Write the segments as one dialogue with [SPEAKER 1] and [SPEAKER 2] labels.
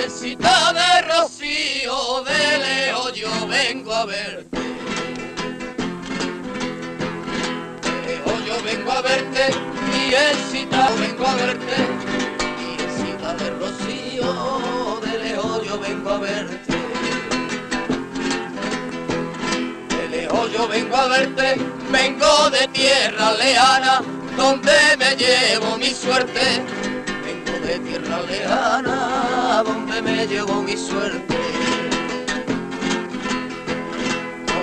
[SPEAKER 1] Mielcita de rocío, de lejos yo vengo a verte. De lejos yo vengo a verte, mielcita, vengo a verte. Mielcita de rocío, de lejos yo vengo a verte. De lejos yo vengo a verte, vengo de tierra lejana, donde me llevo mi suerte. De tierra lejana, donde me llevo mi suerte.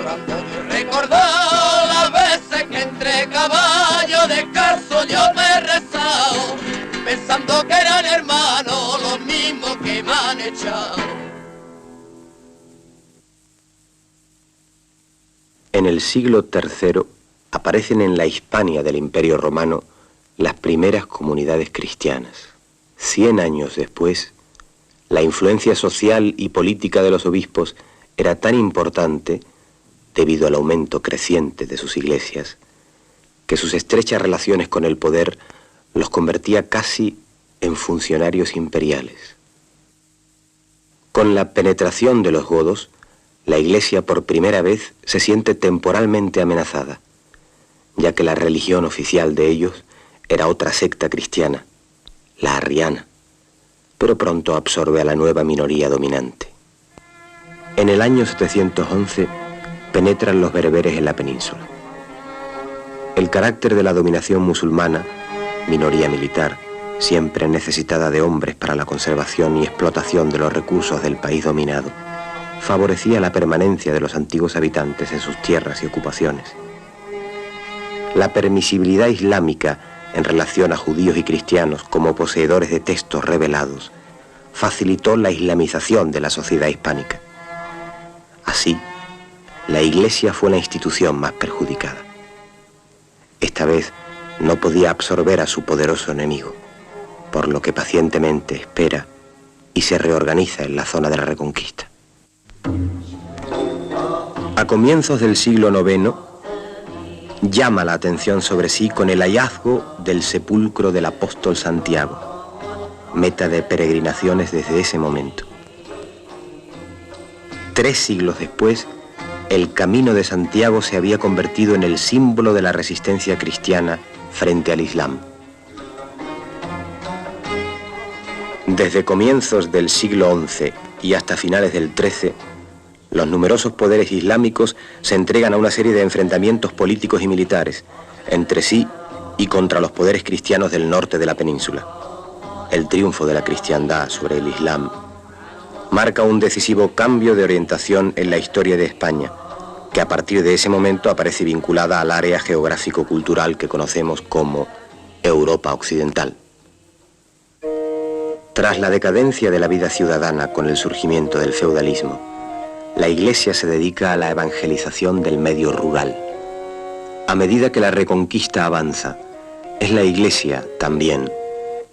[SPEAKER 1] Orando yo he recordado las veces que entre caballos descalzo yo me he rezado, pensando que eran hermanos los mismos que me han echado.
[SPEAKER 2] En el siglo III aparecen en la Hispania del Imperio Romano las primeras comunidades cristianas. 100 años después, la influencia social y política de los obispos era tan importante, debido al aumento creciente de sus iglesias, que sus estrechas relaciones con el poder los convertía casi en funcionarios imperiales. Con la penetración de los godos, la Iglesia por primera vez se siente temporalmente amenazada, ya que la religión oficial de ellos era otra secta cristiana, la arriana, pero pronto absorbe a la nueva minoría dominante. En el año 711 penetran los bereberes en la península. El carácter de la dominación musulmana, minoría militar, siempre necesitada de hombres para la conservación y explotación de los recursos del país dominado, favorecía la permanencia de los antiguos habitantes en sus tierras y ocupaciones. La permisibilidad islámica en relación a judíos y cristianos como poseedores de textos revelados, facilitó la islamización de la sociedad hispánica. Así, la Iglesia fue la institución más perjudicada. Esta vez no podía absorber a su poderoso enemigo, por lo que pacientemente espera y se reorganiza en la zona de la Reconquista. A comienzos del siglo IX, llama la atención sobre sí con el hallazgo del sepulcro del apóstol Santiago, meta de peregrinaciones desde ese momento. 3 siglos después, el Camino de Santiago se había convertido en el símbolo de la resistencia cristiana frente al Islam. Desde comienzos del siglo XI y hasta finales del XIII, los numerosos poderes islámicos se entregan a una serie de enfrentamientos políticos y militares, entre sí y contra los poderes cristianos del norte de la península. El triunfo de la cristiandad sobre el Islam marca un decisivo cambio de orientación en la historia de España, que a partir de ese momento aparece vinculada al área geográfico-cultural que conocemos como Europa Occidental. Tras la decadencia de la vida ciudadana con el surgimiento del feudalismo, la Iglesia se dedica a la evangelización del medio rural. A medida que la Reconquista avanza, es la Iglesia, también,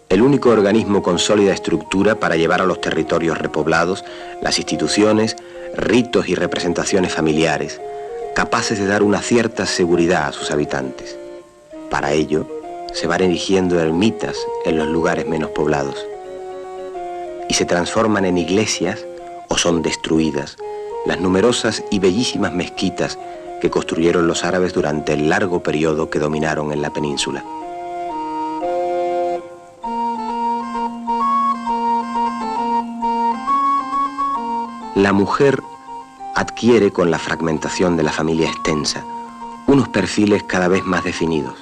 [SPEAKER 2] el único organismo con sólida estructura para llevar a los territorios repoblados las instituciones, ritos y representaciones familiares, capaces de dar una cierta seguridad a sus habitantes. Para ello, se van erigiendo ermitas en los lugares menos poblados. Y se transforman en iglesias o son destruidas las numerosas y bellísimas mezquitas que construyeron los árabes durante el largo periodo que dominaron en la península. La mujer adquiere con la fragmentación de la familia extensa unos perfiles cada vez más definidos.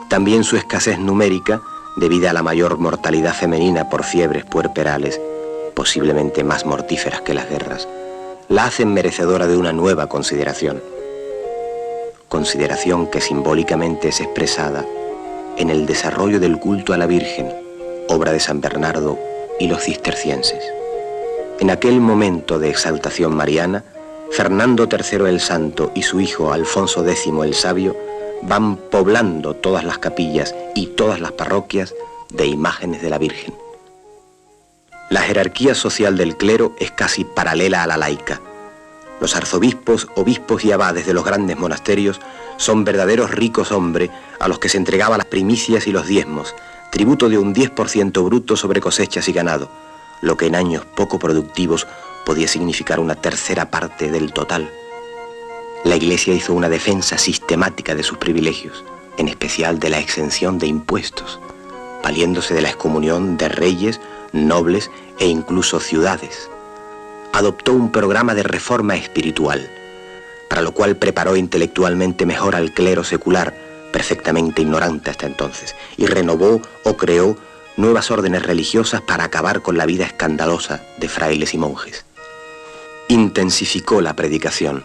[SPEAKER 2] También su escasez numérica, debido a la mayor mortalidad femenina por fiebres puerperales, posiblemente más mortíferas que las guerras, la hacen merecedora de una nueva consideración. Consideración que simbólicamente es expresada en el desarrollo del culto a la Virgen, obra de San Bernardo y los cistercienses. En aquel momento de exaltación mariana, Fernando III el Santo y su hijo Alfonso X el Sabio van poblando todas las capillas y todas las parroquias de imágenes de la Virgen. La jerarquía social del clero es casi paralela a la laica. Los arzobispos, obispos y abades de los grandes monasterios son verdaderos ricos hombres a los que se entregaba las primicias y los diezmos, tributo de un 10% bruto sobre cosechas y ganado, lo que en años poco productivos podía significar una tercera parte del total. La Iglesia hizo una defensa sistemática de sus privilegios, en especial de la exención de impuestos, valiéndose de la excomunión de reyes, nobles e incluso ciudades. Adoptó un programa de reforma espiritual, para lo cual preparó intelectualmente mejor al clero secular, perfectamente ignorante hasta entonces, y renovó o creó nuevas órdenes religiosas para acabar con la vida escandalosa de frailes y monjes. Intensificó la predicación,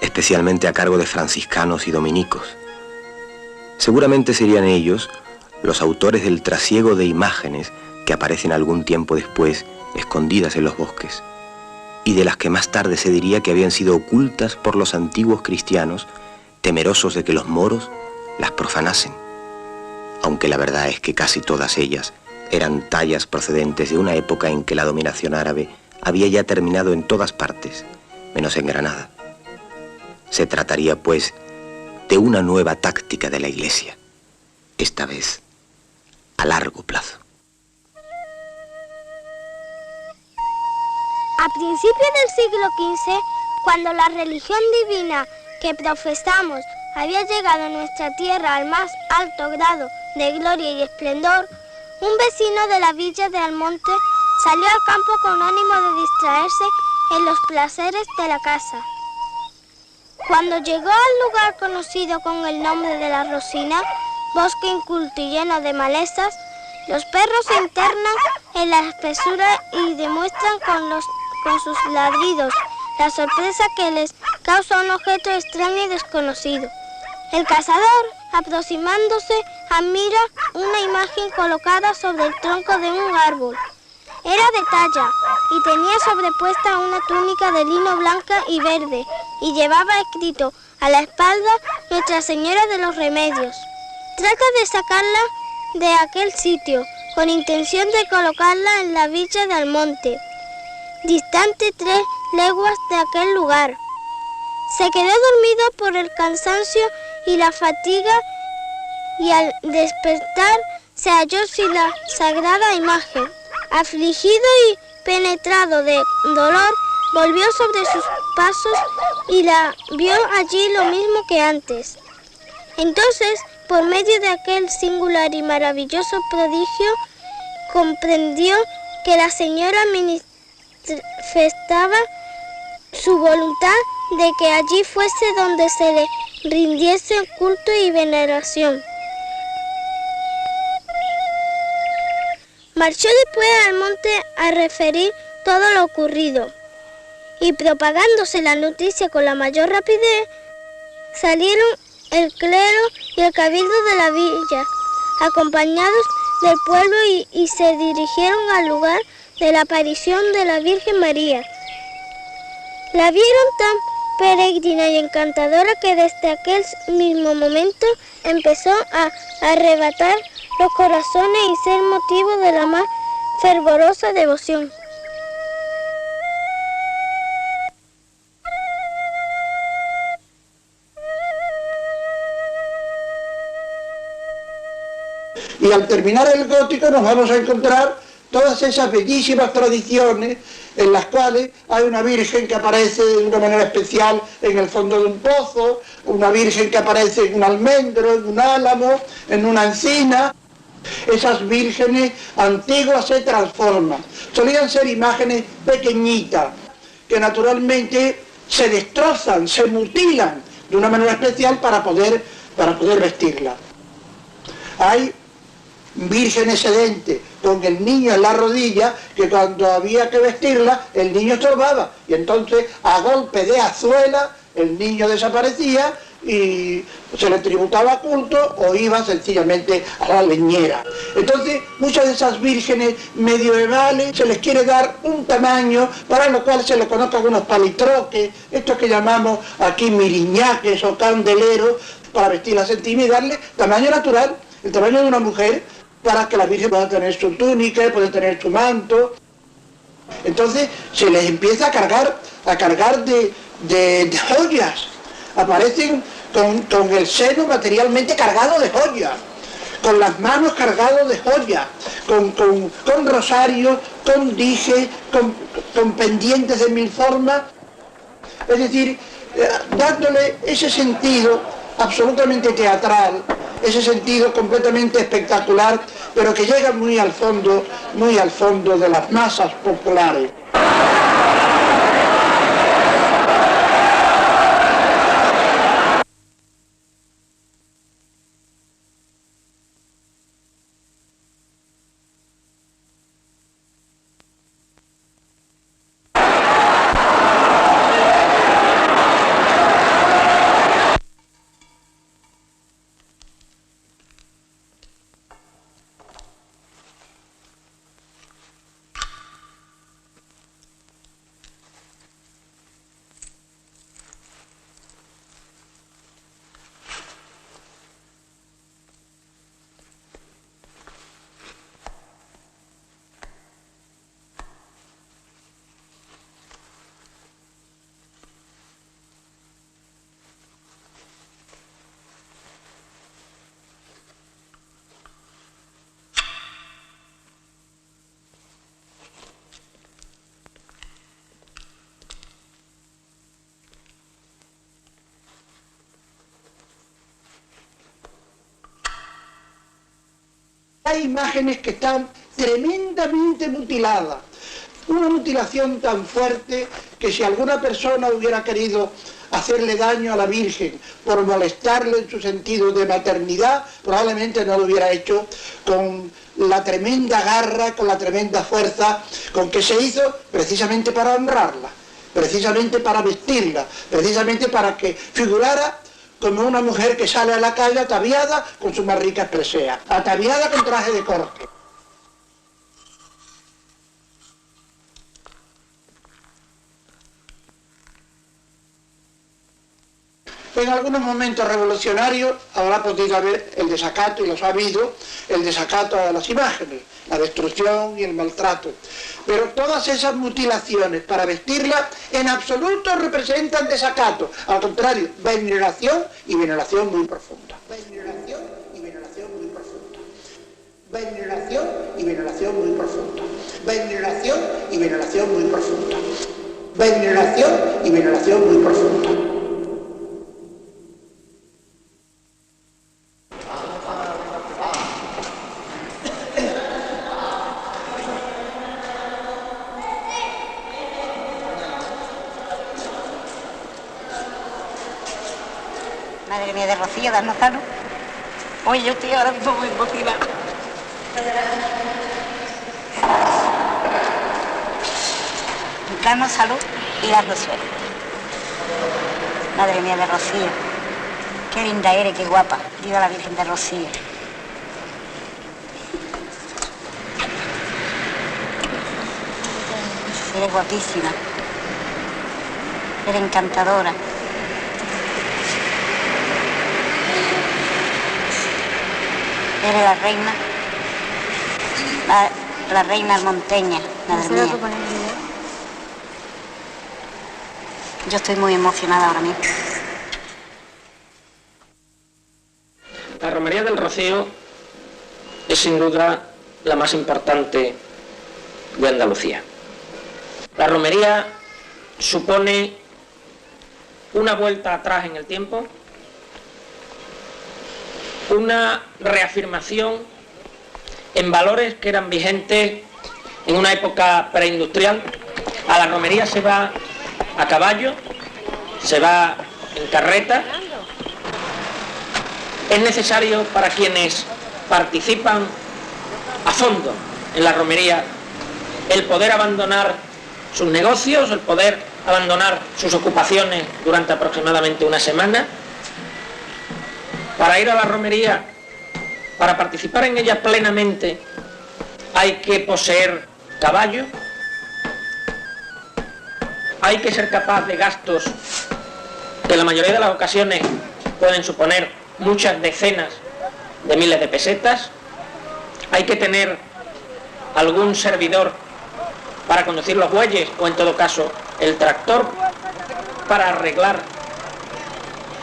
[SPEAKER 2] especialmente a cargo de franciscanos y dominicos. Seguramente serían ellos los autores del trasiego de imágenes que aparecen algún tiempo después escondidas en los bosques, y de las que más tarde se diría que habían sido ocultas por los antiguos cristianos, temerosos de que los moros las profanasen, aunque la verdad es que casi todas ellas eran tallas procedentes de una época en que la dominación árabe había ya terminado en todas partes, menos en Granada. Se trataría, pues, de una nueva táctica de la Iglesia, esta vez a largo plazo.
[SPEAKER 3] A principios del siglo XV, cuando la religión divina que profesamos había llegado a nuestra tierra al más alto grado de gloria y esplendor, un vecino de la villa de Almonte salió al campo con ánimo de distraerse en los placeres de la casa. Cuando llegó al lugar conocido con el nombre de La Rosina, bosque inculto y lleno de malezas, los perros se internan en la espesura y demuestran con sus ladridos la sorpresa que les causa un objeto extraño y desconocido. El cazador, aproximándose, admira una imagen colocada sobre el tronco de un árbol. Era de talla y tenía sobrepuesta una túnica de lino blanca y verde y llevaba escrito a la espalda Nuestra Señora de los Remedios. Trata de sacarla de aquel sitio con intención de colocarla en la villa de Almonte, distante 3 leguas de aquel lugar. Se quedó dormido por el cansancio y la fatiga y al despertar se halló sin la sagrada imagen. Afligido y penetrado de dolor, volvió sobre sus pasos y la vio allí lo mismo que antes. Entonces, por medio de aquel singular y maravilloso prodigio, comprendió que la señora manifestaba su voluntad de que allí fuese donde se le rindiese culto y veneración. Marchó después al monte a referir todo lo ocurrido, y propagándose la noticia con la mayor rapidez, salieron el clero y el cabildo de la villa, acompañados del pueblo y se dirigieron al lugar de la aparición de la Virgen María. La vieron tan peregrina y encantadora que desde aquel mismo momento empezó a arrebatar los corazones y ser motivo de la más fervorosa devoción.
[SPEAKER 4] Y al terminar el gótico nos vamos a encontrar todas esas bellísimas tradiciones en las cuales hay una virgen que aparece de una manera especial en el fondo de un pozo, una virgen que aparece en un almendro, en un álamo, en una encina. Esas vírgenes antiguas se transforman. Solían ser imágenes pequeñitas, que naturalmente se destrozan, se mutilan de una manera especial para poder vestirla. Hay vírgenes sedentes con el niño en la rodilla, que cuando había que vestirla, el niño estorbaba, y entonces a golpe de azuela el niño desaparecía y se le tributaba culto o iba sencillamente a la leñera. Entonces muchas de esas vírgenes medievales se les quiere dar un tamaño para lo cual se le conozcan unos palitroques, estos que llamamos aquí miriñaques o candeleros, para vestirlas encima y darle tamaño natural, el tamaño de una mujer, para que la Virgen pueda tener su túnica, pueda tener su manto. Entonces se les empieza a cargar de joyas. Aparecen con el seno materialmente cargado de joyas, con las manos cargadas de joyas, con rosarios, con dijes, con pendientes de mil formas, es decir, dándole ese sentido absolutamente teatral, ese sentido completamente espectacular, pero que llega muy al fondo de las masas populares. Hay imágenes que están tremendamente mutiladas, una mutilación tan fuerte que si alguna persona hubiera querido hacerle daño a la Virgen por molestarle en su sentido de maternidad, probablemente no lo hubiera hecho con la tremenda garra, con la tremenda fuerza con que se hizo precisamente para honrarla, precisamente para vestirla, precisamente para que figurara como una mujer que sale a la calle ataviada con su más rica presea, ataviada con traje de corte. En algunos momentos revolucionarios habrá podido haber el desacato, y los ha habido, el desacato a las imágenes, la destrucción y el maltrato. Pero todas esas mutilaciones para vestirla en absoluto representan desacato. Al contrario, veneración y veneración muy profunda. Veneración y veneración muy profunda. Veneración y veneración muy profunda. Veneración y veneración muy profunda. Veneración y veneración muy profunda.
[SPEAKER 5] Madre mía de Rocío, danos salud. Oye, yo estoy ahora mismo muy emotiva. Danos salud y darnos suerte. Madre mía de Rocío, qué linda eres, qué guapa. Viva la Virgen de Rocío. Eres guapísima. Eres encantadora. Eres la reina, la reina almonteña, madre mía. Yo estoy muy emocionada ahora mismo.
[SPEAKER 6] La romería del Rocío es sin duda la más importante de Andalucía. La romería supone una vuelta atrás en el tiempo, una reafirmación en valores que eran vigentes en una época preindustrial. A la romería se va a caballo, se va en carreta. Es necesario para quienes participan a fondo en la romería el poder abandonar sus negocios, el poder abandonar sus ocupaciones durante aproximadamente una semana. Para ir a la romería, para participar en ella plenamente, hay que poseer caballo, hay que ser capaz de gastos que en la mayoría de las ocasiones pueden suponer muchas decenas de miles de pesetas, hay que tener algún servidor para conducir los bueyes o en todo caso el tractor para arreglar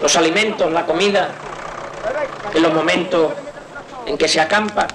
[SPEAKER 6] los alimentos, la comida en los momentos en que se acampa.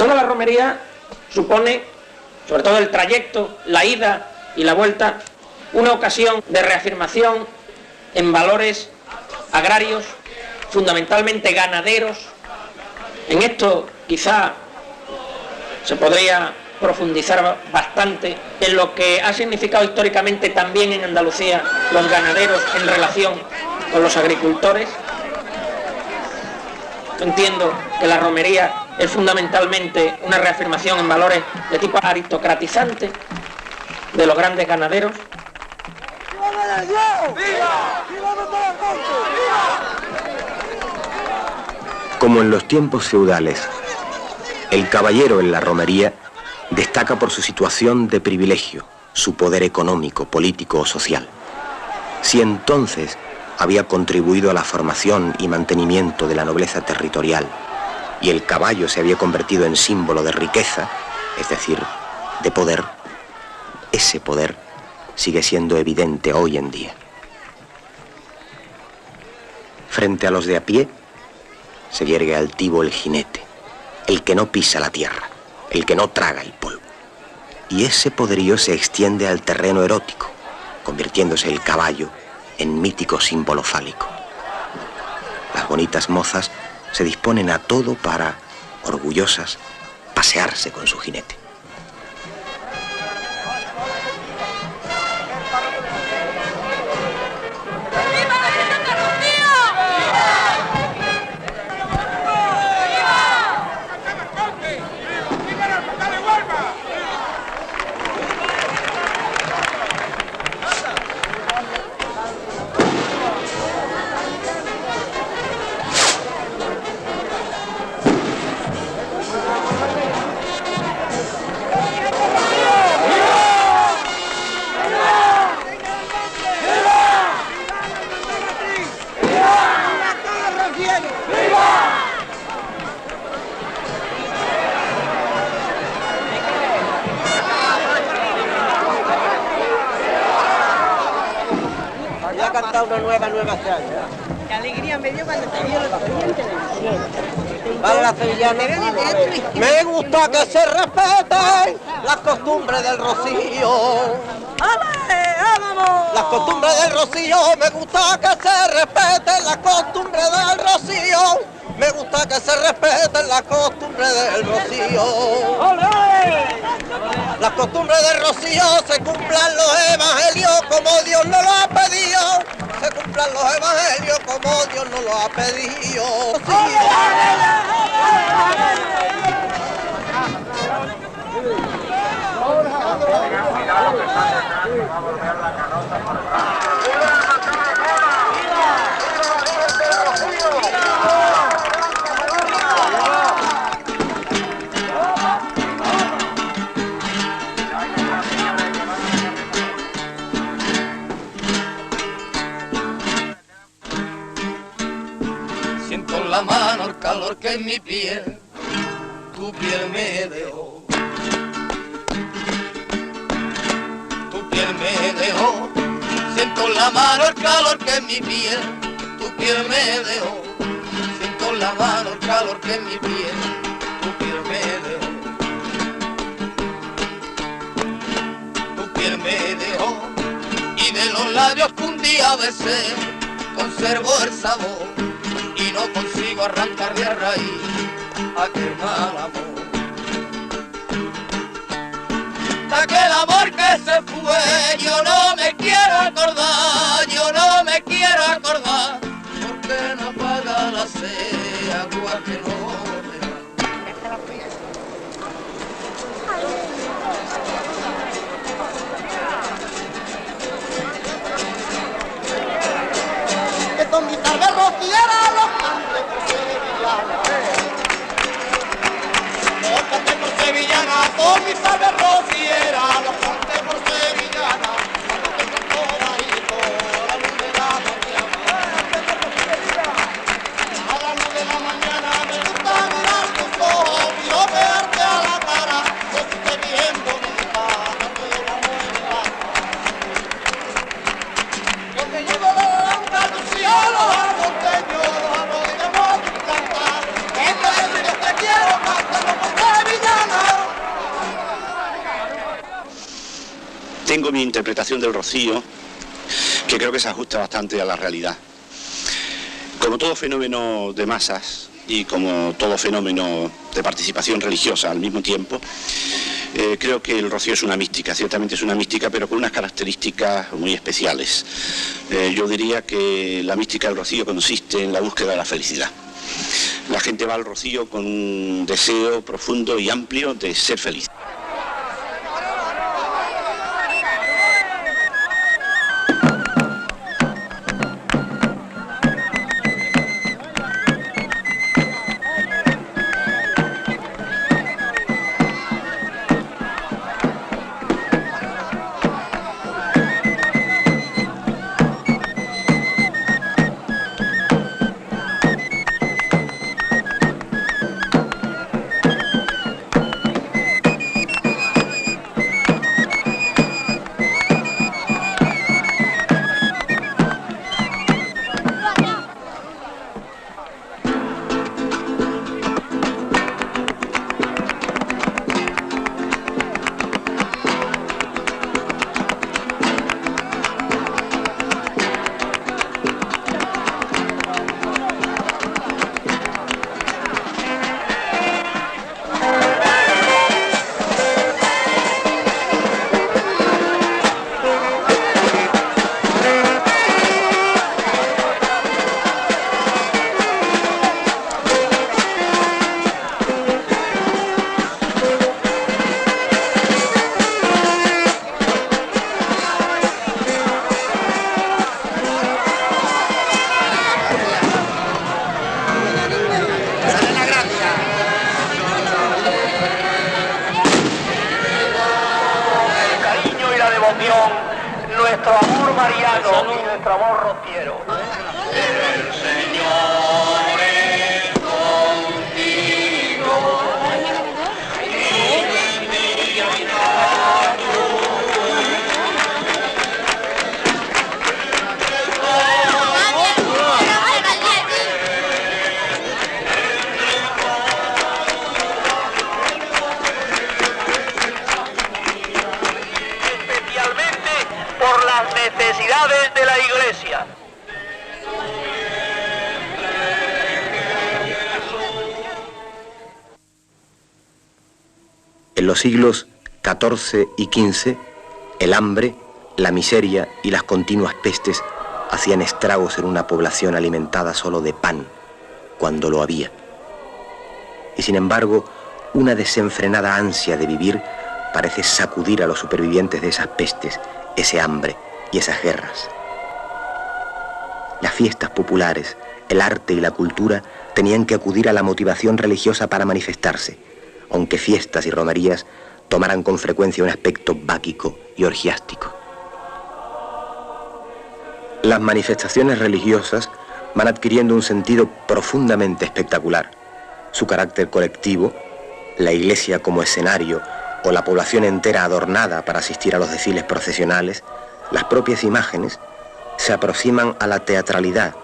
[SPEAKER 6] Toda la romería supone, sobre todo el trayecto, la ida y la vuelta, una ocasión de reafirmación en valores agrarios, fundamentalmente ganaderos. En esto quizá se podría profundizar bastante en lo que ha significado históricamente también en Andalucía los ganaderos en relación con los agricultores. Entiendo que la romería es fundamentalmente una reafirmación en valores de tipo aristocratizante de los grandes ganaderos.
[SPEAKER 2] Como en los tiempos feudales, el caballero en la romería destaca por su situación de privilegio, su poder económico, político o social. Si entonces había contribuido a la formación y mantenimiento de la nobleza territorial, y el caballo se había convertido en símbolo de riqueza, es decir, de poder, ese poder sigue siendo evidente hoy en día. Frente a los de a pie, se yergue altivo el jinete, el que no pisa la tierra, el que no traga el polvo. Y ese poderío se extiende al terreno erótico, convirtiéndose el caballo en mítico símbolo fálico. Las bonitas mozas se disponen a todo para, orgullosas, pasearse con su jinete.
[SPEAKER 7] cantar una nueva este año.
[SPEAKER 5] Qué alegría me dio cuando te vio los en televisión.
[SPEAKER 7] Vale, la sevillana. Me gusta que se respeten las costumbres del Rocío. Las costumbres del Rocío, me gusta que se respeten las costumbres del Rocío. Me gusta que se respeten las costumbres del Rocío. Las costumbres del Rocío se cumplan los evangelios como Dios nos lo ha pedido. Se cumplan los evangelios como Dios nos lo ha pedido.
[SPEAKER 1] Siento en la mano el calor que en mi piel, tu piel me dejó. Tu piel me dejó. Siento en la mano el calor que en mi piel, tu piel me dejó. Siento en la mano el calor que en mi piel, tu piel me dejó. Tu piel me dejó. Y de los labios que un día besé, conservo el sabor. Y no consigo arrancar de raíz aquel mal amor. De aquel amor que se fue, yo no me quiero acordar, yo no me quiero acordar, porque no apaga la sed, agua que no me da.
[SPEAKER 7] Que con mi tarde rociera los cantes por sevillana. Los cantes por sevillana, con mi tarde rociera los cantes por sevillana. Cuando te canto bajito, a la luz de la mañana. A la luz de la mañana me gusta mirar tus ojos, quiero verte a la cara, que si te viendo mi cara, te la muela. Porque yo no lo Andalucía, los armonteños, los arroyamos a cantar. Esta vez si yo te quiero, cántalo por sevillana.
[SPEAKER 8] Tengo mi interpretación del Rocío, que creo que se ajusta bastante a la realidad. Como todo fenómeno de masas y como todo fenómeno de participación religiosa al mismo tiempo, creo que el Rocío es una mística, ciertamente es una mística, pero con unas características muy especiales. Yo diría que la mística del Rocío consiste en la búsqueda de la felicidad. La gente va al Rocío con un deseo profundo y amplio de ser feliz.
[SPEAKER 7] nuestro amor mariano y nuestro amor rociero.
[SPEAKER 1] El Señor es contigo.
[SPEAKER 9] por las necesidades de la Iglesia.
[SPEAKER 2] En los siglos XIV y XV, el hambre, la miseria y las continuas pestes hacían estragos en una población alimentada solo de pan, cuando lo había. Y sin embargo, una desenfrenada ansia de vivir parece sacudir a los supervivientes de esas pestes, ese hambre y esas guerras. Las fiestas populares, el arte y la cultura tenían que acudir a la motivación religiosa para manifestarse, aunque fiestas y romerías tomaran con frecuencia un aspecto báquico y orgiástico. Las manifestaciones religiosas van adquiriendo un sentido profundamente espectacular. Su carácter colectivo, la iglesia como escenario o la población entera adornada para asistir a los desfiles procesionales, las propias imágenes se aproximan a la teatralidad,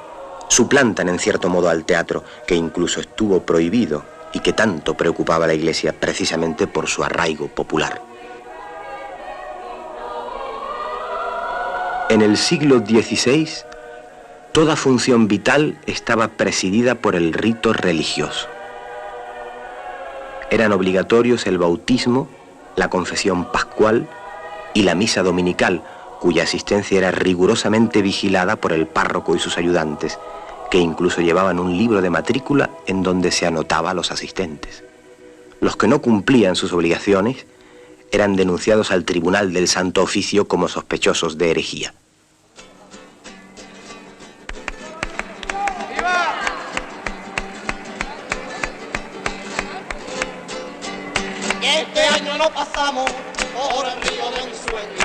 [SPEAKER 2] suplantan en cierto modo al teatro, que incluso estuvo prohibido y que tanto preocupaba a la iglesia precisamente por su arraigo popular. En el siglo XVI, toda función vital estaba presidida por el rito religioso. Eran obligatorios el bautismo, la confesión pascual y la misa dominical, cuya asistencia era rigurosamente vigilada por el párroco y sus ayudantes, que incluso llevaban un libro de matrícula en donde se anotaba a los asistentes. Los que no cumplían sus obligaciones eran denunciados al Tribunal del Santo Oficio como sospechosos de herejía.
[SPEAKER 7] Este año no pasamos por el río de mi sueño,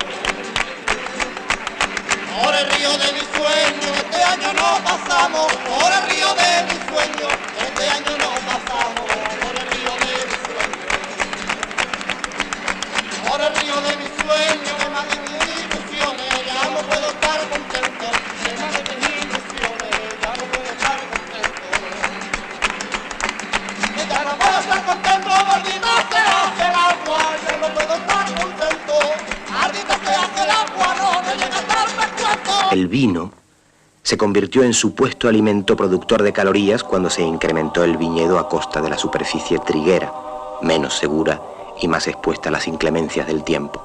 [SPEAKER 7] por el río de mi sueño. Este año no pasamos por el río de mi sueño. Este año no pasamos por el río de mi sueño, por el río de mi sueño. Que más de mis ilusiones ya no puedo estar contento. Que más de mis ilusiones ya no puedo estar contento. Que ya no puedo estar contento, maldita sea que el agua, ya no puedo estar contento. Maldita sea que el agua no me llega a estar perfecto.
[SPEAKER 2] El vino se convirtió en supuesto alimento productor de calorías cuando se incrementó el viñedo a costa de la superficie triguera, menos segura y más expuesta a las inclemencias del tiempo.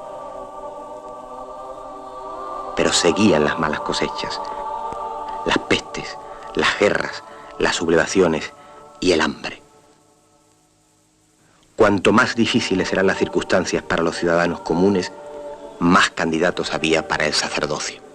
[SPEAKER 2] Pero seguían las malas cosechas, las pestes, las guerras, las sublevaciones y el hambre. Cuanto más difíciles eran las circunstancias para los ciudadanos comunes, más candidatos había para el sacerdocio.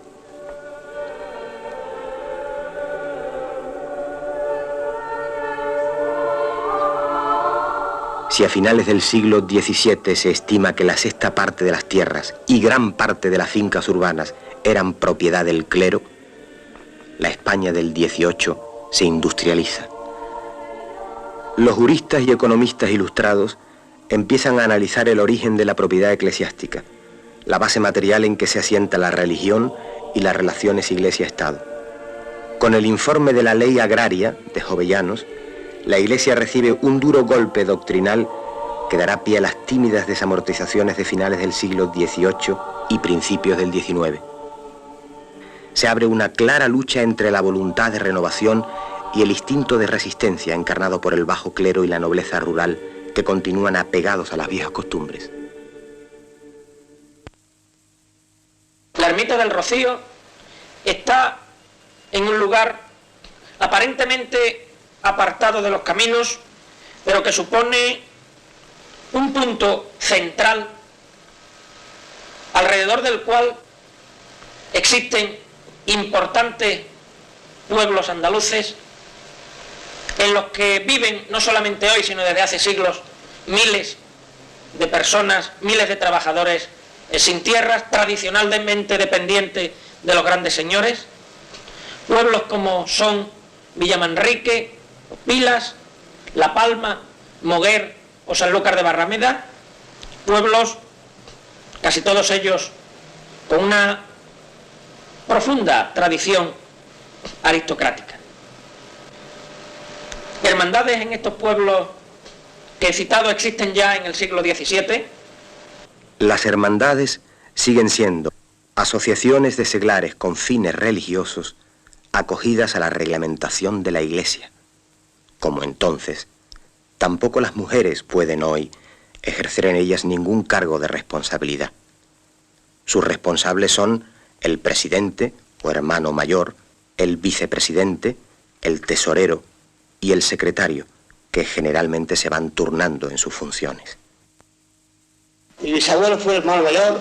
[SPEAKER 2] Si a finales del siglo XVII se estima que la sexta parte de las tierras y gran parte de las fincas urbanas eran propiedad del clero, la España del XVIII se industrializa. Los juristas y economistas ilustrados empiezan a analizar el origen de la propiedad eclesiástica, la base material en que se asienta la religión y las relaciones Iglesia-Estado. Con el informe de la Ley Agraria de Jovellanos, la Iglesia recibe un duro golpe doctrinal que dará pie a las tímidas desamortizaciones de finales del siglo XVIII y principios del XIX. Se abre una clara lucha entre la voluntad de renovación y el instinto de resistencia encarnado por el bajo clero y la nobleza rural, que continúan apegados a las viejas costumbres.
[SPEAKER 6] La ermita del Rocío está en un lugar aparentemente apartado de los caminos, pero que supone un punto central alrededor del cual existen importantes pueblos andaluces en los que viven no solamente hoy, sino desde hace siglos, miles de personas, miles de trabajadores sin tierras, tradicionalmente dependientes de los grandes señores, pueblos como son Villamanrique, Pilas, La Palma, Moguer o Sanlúcar de Barrameda, pueblos, casi todos ellos, con una profunda tradición aristocrática. Hermandades en estos pueblos que he citado existen ya en el siglo XVII.
[SPEAKER 2] Las hermandades siguen siendo asociaciones de seglares con fines religiosos acogidas a la reglamentación de la Iglesia. Como entonces, tampoco las mujeres pueden hoy ejercer en ellas ningún cargo de responsabilidad. Sus responsables son el presidente o hermano mayor, el vicepresidente, el tesorero y el secretario, que generalmente se van turnando en sus funciones.
[SPEAKER 10] Mi bisabuelo fue hermano mayor,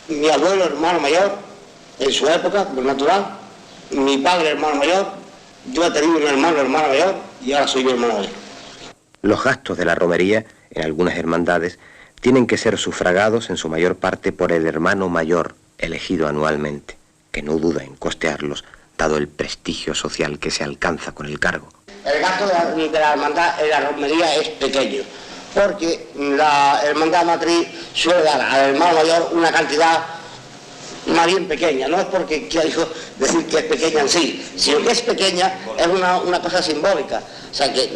[SPEAKER 10] mi abuelo hermano mayor, en su época, por natural, mi padre hermano mayor, yo he tenido un hermano mayor y ahora soy yo hermano mayor.
[SPEAKER 2] Los gastos de la romería en algunas hermandades tienen que ser sufragados en su mayor parte por el hermano mayor elegido anualmente, que no duda en costearlos, dado el prestigio social que se alcanza con el cargo.
[SPEAKER 10] El gasto de la hermandad en la romería es pequeño, porque la hermandad matriz suele dar al hermano mayor una cantidad más bien pequeña. No es porque quiera decir que es pequeña en sí, sino que es pequeña, es una cosa simbólica. O sea que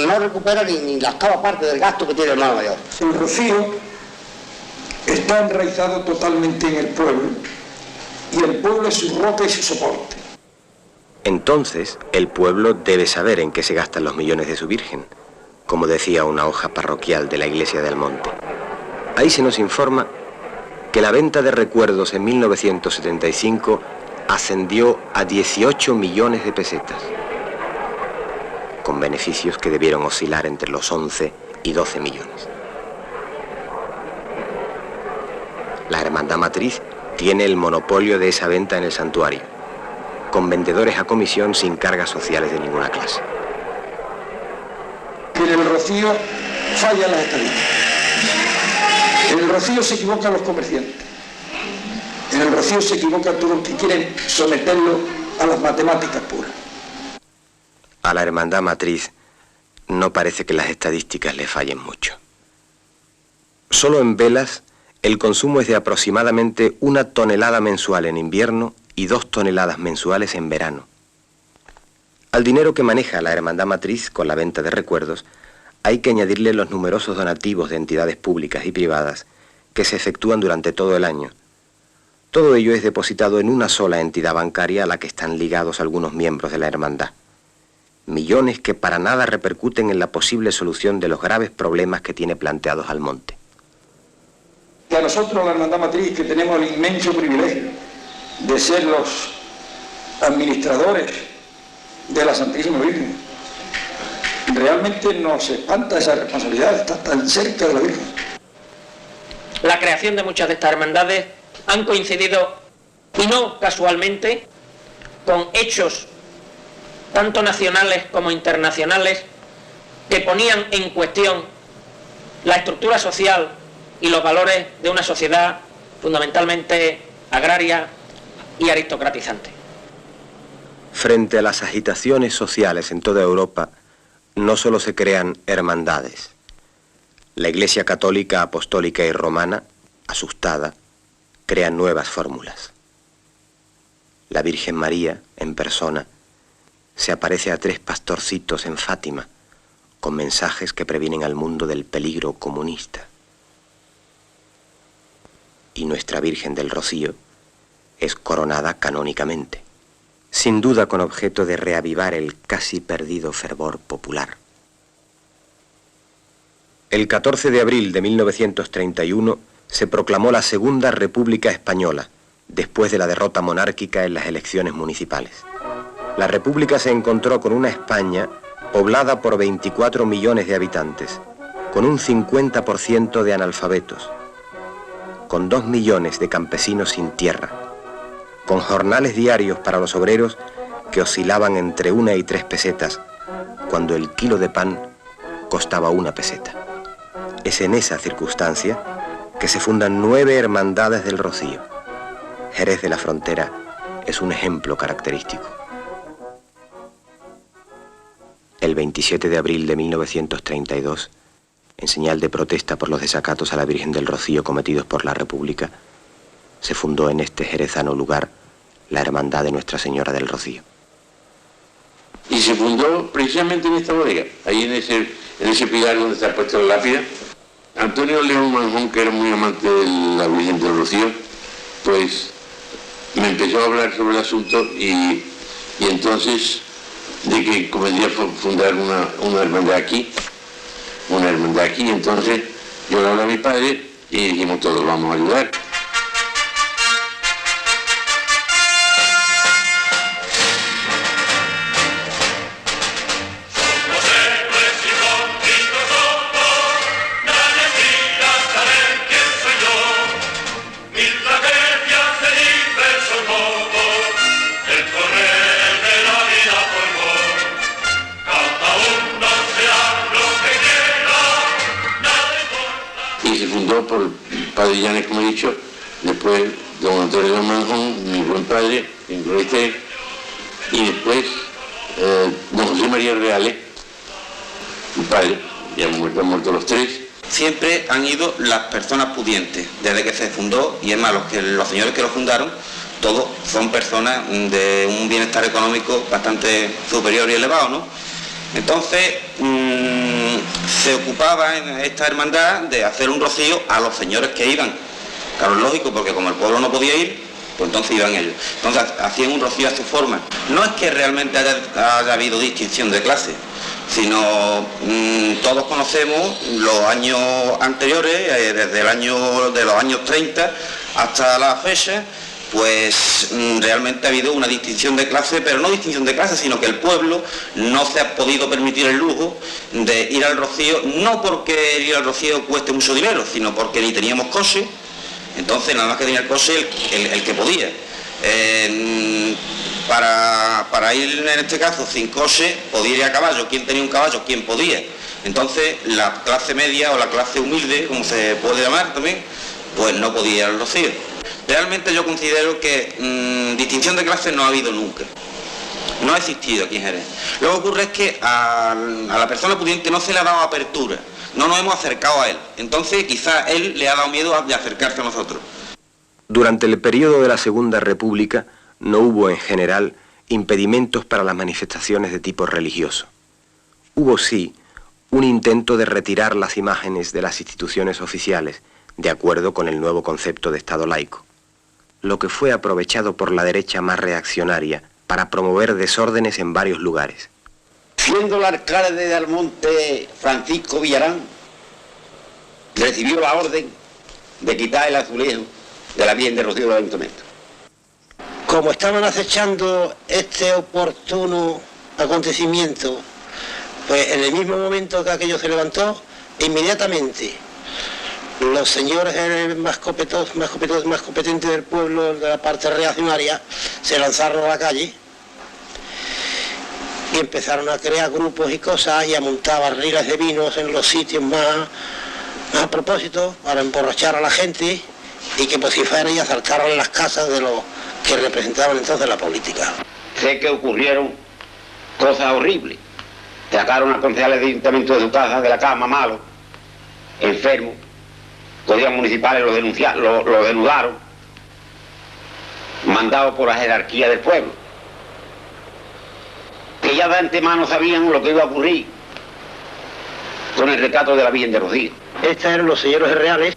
[SPEAKER 10] no recupera ni la octava parte del gasto que tiene el hermano mayor.
[SPEAKER 4] El rocío está enraizado totalmente en el pueblo, y el pueblo es su roca y su soporte.
[SPEAKER 2] Entonces, el pueblo debe saber en qué se gastan los millones de su Virgen, como decía una hoja parroquial de la Iglesia del Monte. Ahí se nos informa que la venta de recuerdos en 1975 ascendió a 18 millones de pesetas, con beneficios que debieron oscilar entre los 11 y 12 millones. La Hermandad Matriz tiene el monopolio de esa venta en el santuario, con vendedores a comisión sin cargas sociales de ninguna clase.
[SPEAKER 4] En el rocío fallan las estadísticas. En el rocío se equivocan los comerciantes. En el rocío se equivocan todos los que quieren someterlo a las matemáticas puras.
[SPEAKER 2] A la Hermandad Matriz no parece que las estadísticas le fallen mucho. Solo en velas el consumo es de aproximadamente 1 tonelada mensual en invierno y 2 toneladas mensuales en verano. Al dinero que maneja la Hermandad Matriz con la venta de recuerdos, hay que añadirle los numerosos donativos de entidades públicas y privadas que se efectúan durante todo el año. Todo ello es depositado en una sola entidad bancaria a la que están ligados algunos miembros de la hermandad. Millones que para nada repercuten en la posible solución de los graves problemas que tiene planteados Almonte.
[SPEAKER 4] Que a nosotros, la Hermandad Matriz, que tenemos el inmenso privilegio de ser los administradores de la Santísima Virgen, realmente nos espanta esa responsabilidad de estar tan cerca de la Virgen.
[SPEAKER 6] La creación de muchas de estas hermandades han coincidido, y no casualmente, con hechos tanto nacionales como internacionales que ponían en cuestión la estructura social y los valores de una sociedad fundamentalmente agraria y aristocratizante.
[SPEAKER 2] Frente a las agitaciones sociales en toda Europa, no solo se crean hermandades. La Iglesia Católica, Apostólica y Romana, asustada, crea nuevas fórmulas. La Virgen María, en persona, se aparece a 3 pastorcitos en Fátima, con mensajes que previenen al mundo del peligro comunista. Y nuestra Virgen del Rocío es coronada canónicamente, sin duda con objeto de reavivar el casi perdido fervor popular. El 14 de abril de 1931 se proclamó la Segunda República Española, después de la derrota monárquica en las elecciones municipales. La República se encontró con una España poblada por 24 millones de habitantes, con un 50% de analfabetos, con 2 millones de campesinos sin tierra, con jornales diarios para los obreros que oscilaban entre 1 y 3 pesetas, cuando el kilo de pan costaba 1 peseta. Es en esa circunstancia que se fundan 9 hermandades del Rocío. Jerez de la Frontera es un ejemplo característico. El 27 de abril de 1932, en señal de protesta por los desacatos a la Virgen del Rocío cometidos por la República, se fundó en este jerezano lugar la Hermandad de Nuestra Señora del Rocío.
[SPEAKER 11] Y se fundó precisamente en esta bodega, ahí en ese pilar donde está puesto la lápida. Antonio León Manjón, que era muy amante de la Virgen del Rocío, pues me empezó a hablar sobre el asunto y entonces de que convendría fundar una hermandad aquí, entonces yo le hablé a mi padre y dijimos todos vamos a ayudar. Por el padre Llanes, como he dicho, después don Antonio de Manjón, mi buen padre, en Gloria, y después don José María Reales, mi padre, ya han muerto los tres.
[SPEAKER 12] Siempre han ido las personas pudientes, desde que se fundó, y es más, los señores que lo fundaron, todos son personas de un bienestar económico bastante superior y elevado, ¿no? Entonces, se ocupaba en esta hermandad de hacer un rocío a los señores que iban. Claro, es lógico, porque como el pueblo no podía ir, pues entonces iban ellos. Entonces hacían un rocío a su forma. No es que realmente haya habido distinción de clase, sino todos conocemos los años anteriores, desde los años 30 hasta la fecha, pues realmente ha habido una distinción de clase, pero no distinción de clase, sino que el pueblo no se ha podido permitir el lujo de ir al rocío, no porque ir al rocío cueste mucho dinero, sino porque ni teníamos coche, entonces nada más que tenía el coche el que podía. Para ir en este caso sin coche, podía ir a caballo. ¿Quién tenía un caballo? ¿Quién podía? Entonces la clase media o la clase humilde, como se puede llamar también, pues no podía ir al rocío. Realmente yo considero que distinción de clases no ha habido nunca. No ha existido aquí en Jerez. Lo que ocurre es que a la persona pudiente no se le ha dado apertura. No nos hemos acercado a él. Entonces quizás él le ha dado miedo de acercarse a nosotros.
[SPEAKER 2] Durante el periodo de la Segunda República no hubo en general impedimentos para las manifestaciones de tipo religioso. Hubo sí un intento de retirar las imágenes de las instituciones oficiales de acuerdo con el nuevo concepto de Estado laico, lo que fue aprovechado por la derecha más reaccionaria para promover desórdenes en varios lugares.
[SPEAKER 10] Siendo el alcalde de Almonte Francisco Villarán, recibió la orden de quitar el azulejo de la Virgen de Rocío del Ayuntamiento.
[SPEAKER 13] Como estaban acechando este oportuno acontecimiento, pues en el mismo momento que aquello se levantó, inmediatamente los señores más competentes del pueblo, de la parte reaccionaria, se lanzaron a la calle y empezaron a crear grupos y cosas y a montar barriles de vinos en los sitios más a propósito para emborrachar a la gente y que por si fuera y asaltaron las casas de los que representaban entonces la política.
[SPEAKER 10] Sé que ocurrieron cosas horribles. Sacaron a concejales de ayuntamiento de su casa, de la cama, malo, enfermo. Códigos municipales lo denudaron, mandado por la jerarquía del pueblo, que ya de antemano sabían lo que iba a ocurrir con el retrato de la Virgen de Rocío.
[SPEAKER 13] Estos eran los señores reales,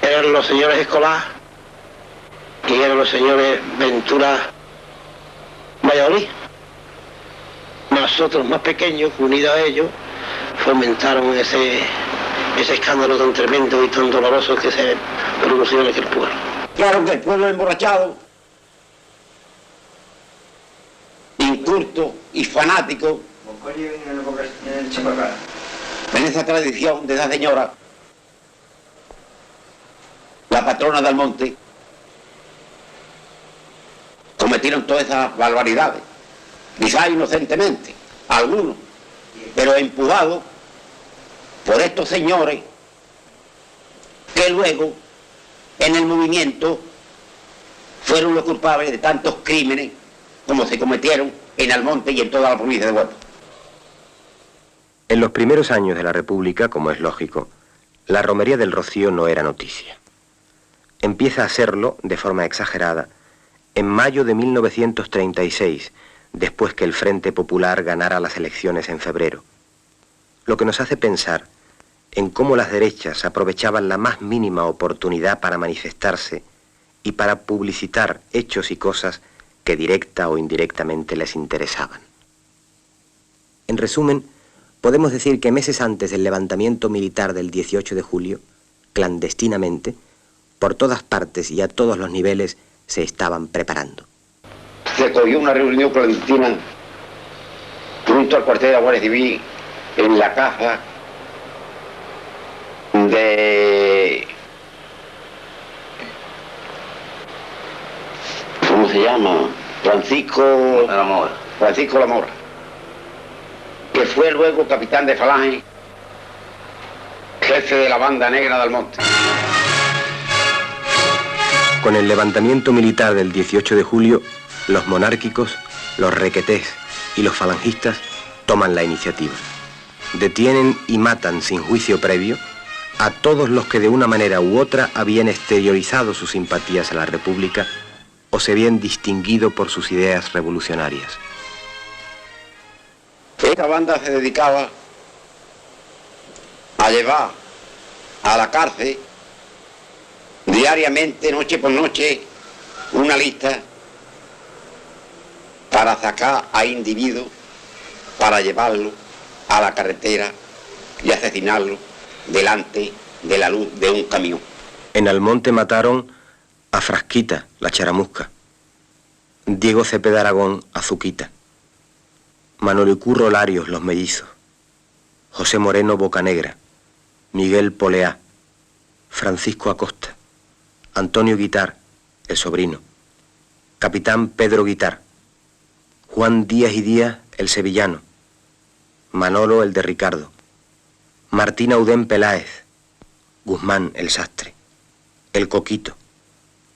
[SPEAKER 13] eran los señores Escolás y eran los señores Ventura Valladolid. Nosotros más pequeños, unidos a ellos, fomentaron ese escándalo tan tremendo y tan doloroso que se produjo en aquel pueblo.
[SPEAKER 10] Claro que el pueblo emborrachado, inculto y fanático, en esa tradición de esa señora, la patrona del monte, cometieron todas esas barbaridades, quizás inocentemente, algunos, pero empujados por estos señores que luego en el movimiento fueron los culpables de tantos crímenes como se cometieron en Almonte y en toda la provincia de Huelva.
[SPEAKER 2] En los primeros años de la República, como es lógico, la romería del Rocío no era noticia. Empieza a serlo, de forma exagerada, en mayo de 1936, después que el Frente Popular ganara las elecciones en febrero. Lo que nos hace pensar en cómo las derechas aprovechaban la más mínima oportunidad para manifestarse y para publicitar hechos y cosas que directa o indirectamente les interesaban. En resumen, podemos decir que meses antes del levantamiento militar del 18 de julio, clandestinamente, por todas partes y a todos los niveles se estaban preparando.
[SPEAKER 10] Se cogió una reunión clandestina junto al cuartel de la Guardia Civil en la casa de... ¿cómo se llama? Francisco Lamora, que fue luego capitán de Falange, jefe de la banda negra de Almonte.
[SPEAKER 2] Con el levantamiento militar del 18 de julio, los monárquicos, los requetés y los falangistas toman la iniciativa. Detienen y matan sin juicio previo a todos los que de una manera u otra habían exteriorizado sus simpatías a la República o se habían distinguido por sus ideas revolucionarias.
[SPEAKER 10] Esta banda se dedicaba a llevar a la cárcel diariamente, noche por noche, una lista para sacar a individuos, para llevarlo a la carretera y asesinarlo delante de la luz de un camión.
[SPEAKER 2] En Almonte mataron a Frasquita, la charamusca, Diego Cepeda Aragón, Azuquita, Manolo y Curro Larios, los mellizos, José Moreno, Bocanegra, Miguel Poleá, Francisco Acosta, Antonio Guitar, el sobrino, Capitán Pedro Guitar, Juan Díaz y Díaz, el sevillano, Manolo, el de Ricardo, Martín Audén Peláez, Guzmán, el sastre, el Coquito,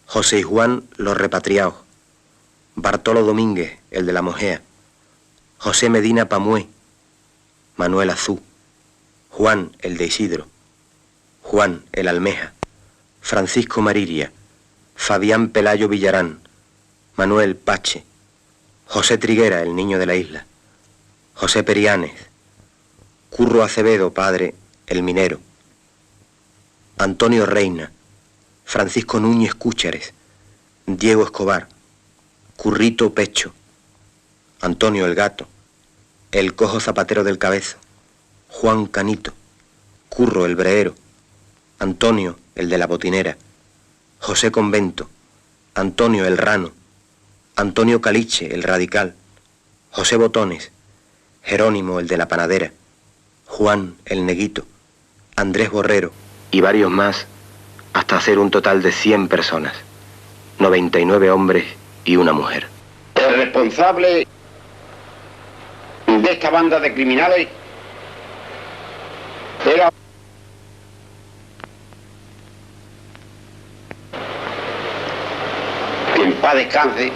[SPEAKER 2] José y Juan, los repatriados, Bartolo Domínguez, el de la Mojea, José Medina Pamué, Manuel Azú, Juan, el de Isidro, Juan, el Almeja, Francisco Mariria, Fabián Pelayo Villarán, Manuel Pache, José Triguera, el niño de la isla, José Periánes, Curro Acevedo, padre, el minero, Antonio Reina, Francisco Núñez Cúchares, Diego Escobar, Currito Pecho, Antonio el Gato, el Cojo Zapatero del Cabezo, Juan Canito, Curro el Breero, Antonio el de la Botinera, José Convento, Antonio el Rano, Antonio Caliche el Radical, José Botones, Jerónimo el de la Panadera, Juan el Neguito, Andrés Borrero y varios más, hasta hacer un total de 100 personas, 99 hombres y una mujer.
[SPEAKER 10] El responsable de esta banda de criminales era que en paz descanse,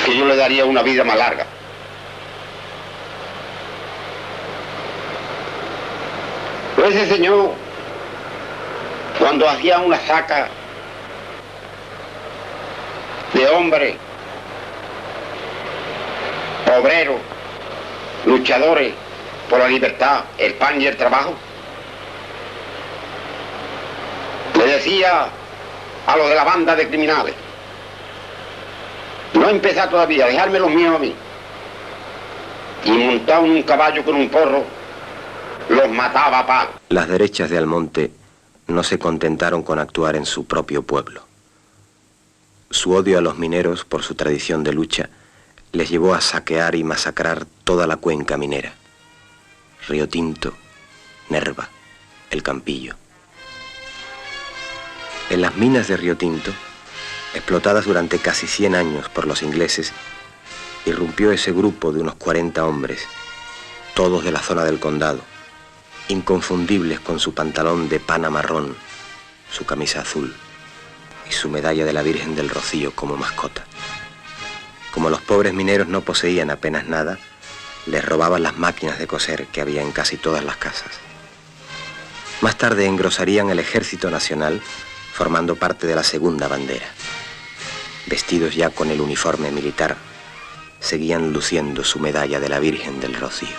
[SPEAKER 10] que yo le daría una vida más larga. Pero ese señor, cuando hacía una saca de hombres, obreros, luchadores por la libertad, el pan y el trabajo, le decía a los de la banda de criminales: no empezar todavía, dejarme los míos a mí. Y montado en un caballo con un porro, los mataba a palo.
[SPEAKER 2] Las derechas de Almonte no se contentaron con actuar en su propio pueblo. Su odio a los mineros por su tradición de lucha les llevó a saquear y masacrar toda la cuenca minera. Río Tinto, Nerva, El Campillo. En las minas de Río Tinto, explotadas durante casi 100 años por los ingleses, irrumpió ese grupo de unos 40 hombres, todos de la zona del condado, inconfundibles con su pantalón de pana marrón, su camisa azul y su medalla de la Virgen del Rocío como mascota. Como los pobres mineros no poseían apenas nada, les robaban las máquinas de coser que había en casi todas las casas. Más tarde engrosarían el Ejército Nacional, formando parte de la segunda bandera. Vestidos ya con el uniforme militar, seguían luciendo su medalla de la Virgen del Rocío.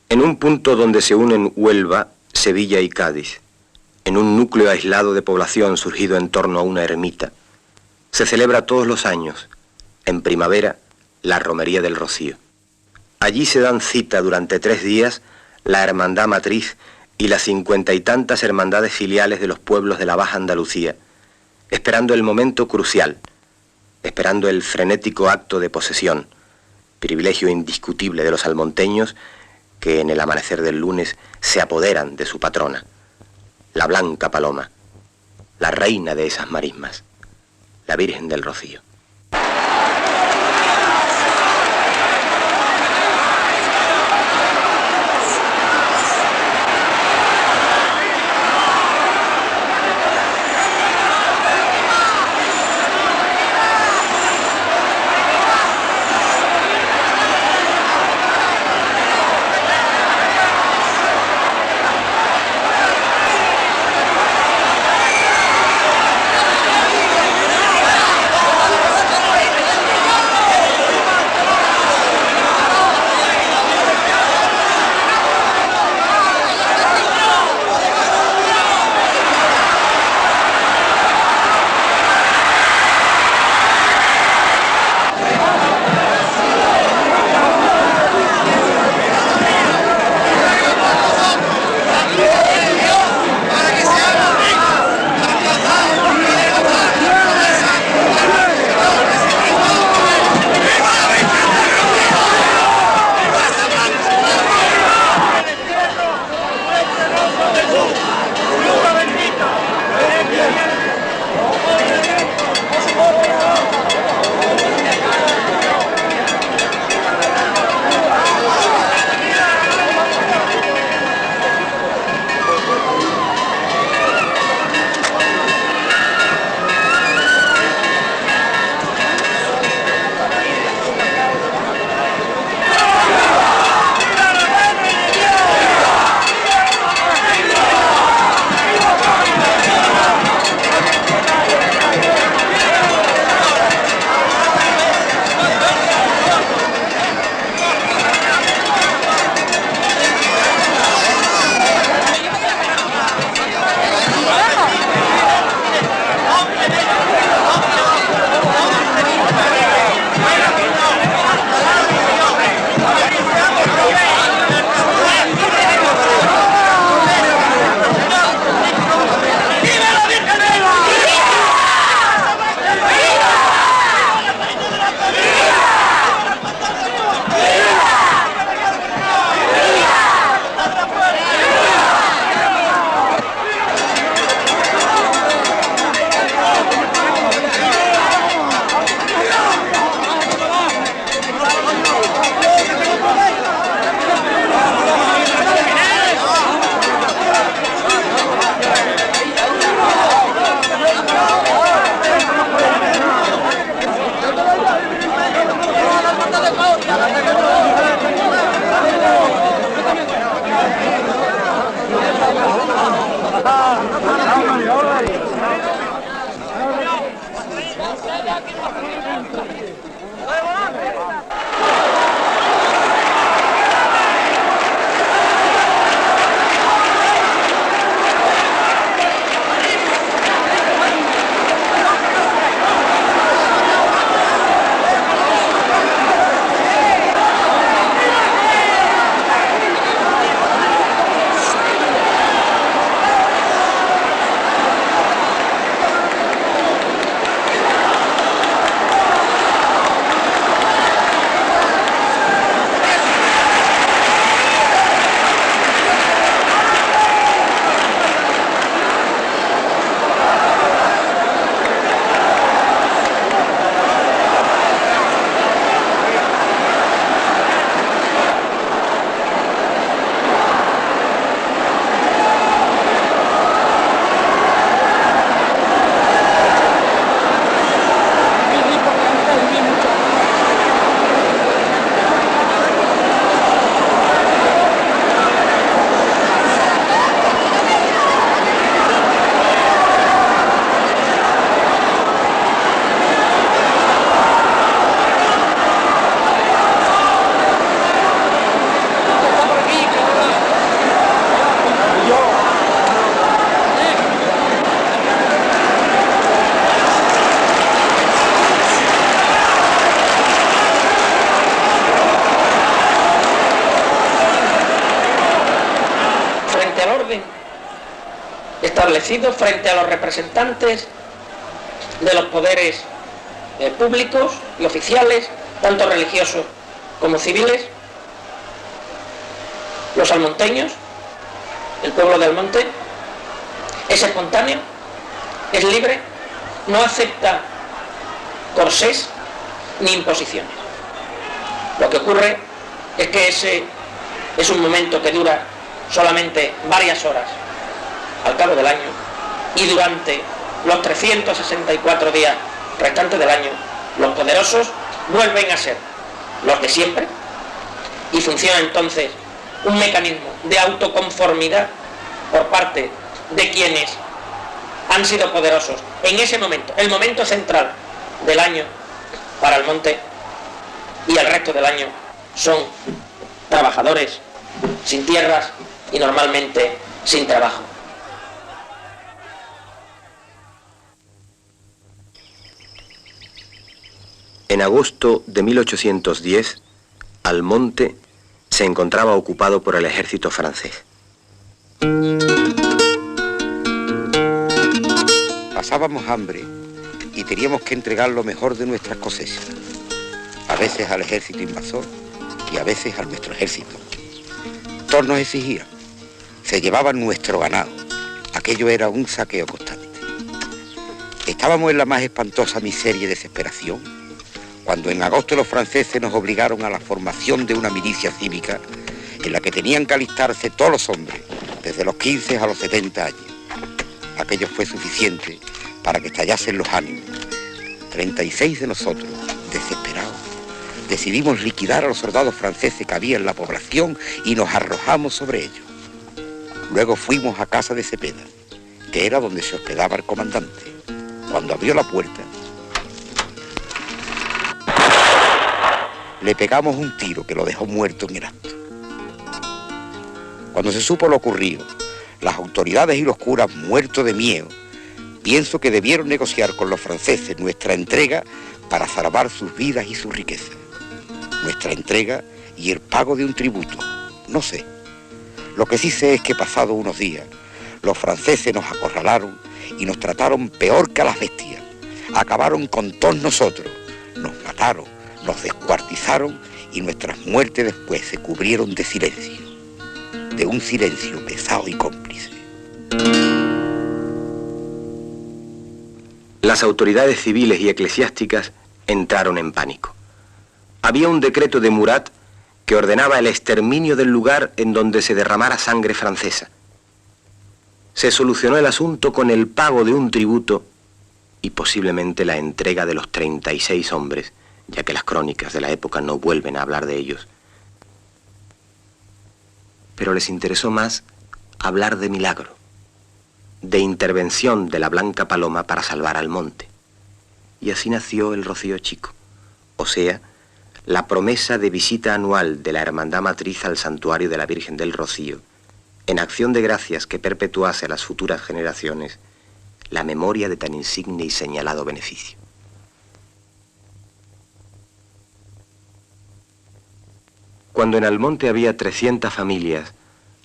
[SPEAKER 2] En un punto donde se unen Huelva, Sevilla y Cádiz, en un núcleo aislado de población surgido en torno a una ermita, se celebra todos los años, en primavera, la Romería del Rocío. Allí se dan cita durante 3 días la Hermandad Matriz y las 50 y tantas hermandades filiales de los pueblos de la Baja Andalucía, esperando el momento crucial, esperando el frenético acto de posesión, privilegio indiscutible de los almonteños que en el amanecer del lunes se apoderan de su patrona, la Blanca Paloma, la reina de esas marismas, la Virgen del Rocío.
[SPEAKER 6] establecido frente a los representantes de los poderes públicos y oficiales, tanto religiosos como civiles. Los almonteños, el pueblo de Almonte, es espontáneo, es libre, no acepta corsés ni imposiciones. Lo que ocurre es que ese es un momento que dura solamente varias horas al cabo del año, y durante los 364 días restantes del año los poderosos vuelven a ser los de siempre, y funciona entonces un mecanismo de autoconformidad por parte de quienes han sido poderosos en ese momento, el momento central del año para Almonte, y el resto del año son trabajadores sin tierras y normalmente sin trabajo.
[SPEAKER 2] En agosto de 1810, Almonte se encontraba ocupado por el ejército francés.
[SPEAKER 14] Pasábamos hambre y teníamos que entregar lo mejor de nuestras cosechas, a veces al ejército invasor y a veces a nuestro ejército. Todos nos exigían, se llevaban nuestro ganado, aquello era un saqueo constante. Estábamos en la más espantosa miseria y desesperación cuando en agosto los franceses nos obligaron a la formación de una milicia cívica en la que tenían que alistarse todos los hombres, desde los 15 a los 70 años. Aquello fue suficiente para que estallasen los ánimos. 36 de nosotros, desesperados, decidimos liquidar a los soldados franceses que había en la población y nos arrojamos sobre ellos. Luego fuimos a casa de Cepeda, que era donde se hospedaba el comandante. Cuando abrió la puerta, le pegamos un tiro que lo dejó muerto en el acto. Cuando se supo lo ocurrido, las autoridades y los curas, muertos de miedo, pienso que debieron negociar con los franceses nuestra entrega para salvar sus vidas y sus riquezas. Nuestra entrega y el pago de un tributo, no sé. Lo que sí sé es que pasados unos días, los franceses nos acorralaron y nos trataron peor que a las bestias. Acabaron con todos nosotros, nos mataron, nos descuartizaron y nuestras muertes después se cubrieron de silencio, de un silencio pesado y cómplice.
[SPEAKER 2] Las autoridades civiles y eclesiásticas entraron en pánico. Había un decreto de Murat que ordenaba el exterminio del lugar en donde se derramara sangre francesa. Se solucionó el asunto con el pago de un tributo y posiblemente la entrega de los 36 hombres, ya que las crónicas de la época no vuelven a hablar de ellos. Pero les interesó más hablar de milagro, de intervención de la Blanca Paloma para salvar al monte. Y así nació el Rocío Chico, o sea, la promesa de visita anual de la Hermandad Matriz al Santuario de la Virgen del Rocío, en acción de gracias que perpetuase a las futuras generaciones la memoria de tan insigne y señalado beneficio. Cuando en Almonte había 300 familias,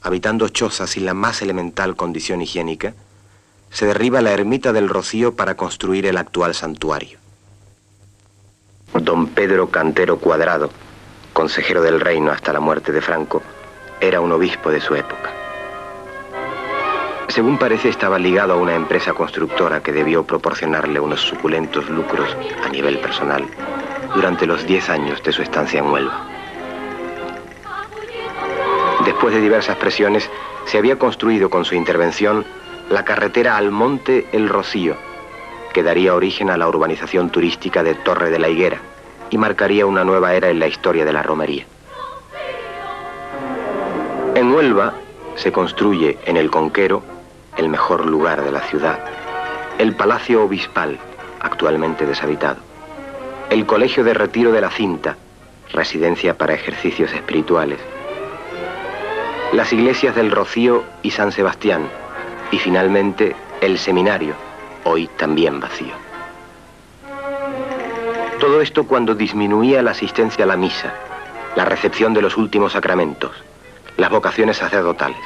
[SPEAKER 2] habitando chozas sin la más elemental condición higiénica, se derriba la ermita del Rocío para construir el actual santuario. Don Pedro Cantero Cuadrado, consejero del reino hasta la muerte de Franco, era un obispo de su época. Según parece, estaba ligado a una empresa constructora que debió proporcionarle unos suculentos lucros a nivel personal durante los 10 años de su estancia en Huelva. Después de diversas presiones, se había construido con su intervención la carretera Almonte-El Rocío, que daría origen a la urbanización turística de Torre de la Higuera y marcaría una nueva era en la historia de la romería. En Huelva se construye en el Conquero, el mejor lugar de la ciudad, el Palacio Obispal, actualmente deshabitado, el Colegio de Retiro de la Cinta, residencia para ejercicios espirituales, las iglesias del Rocío y San Sebastián, y finalmente el seminario, hoy también vacío. Todo esto cuando disminuía la asistencia a la misa, la recepción de los últimos sacramentos, las vocaciones sacerdotales,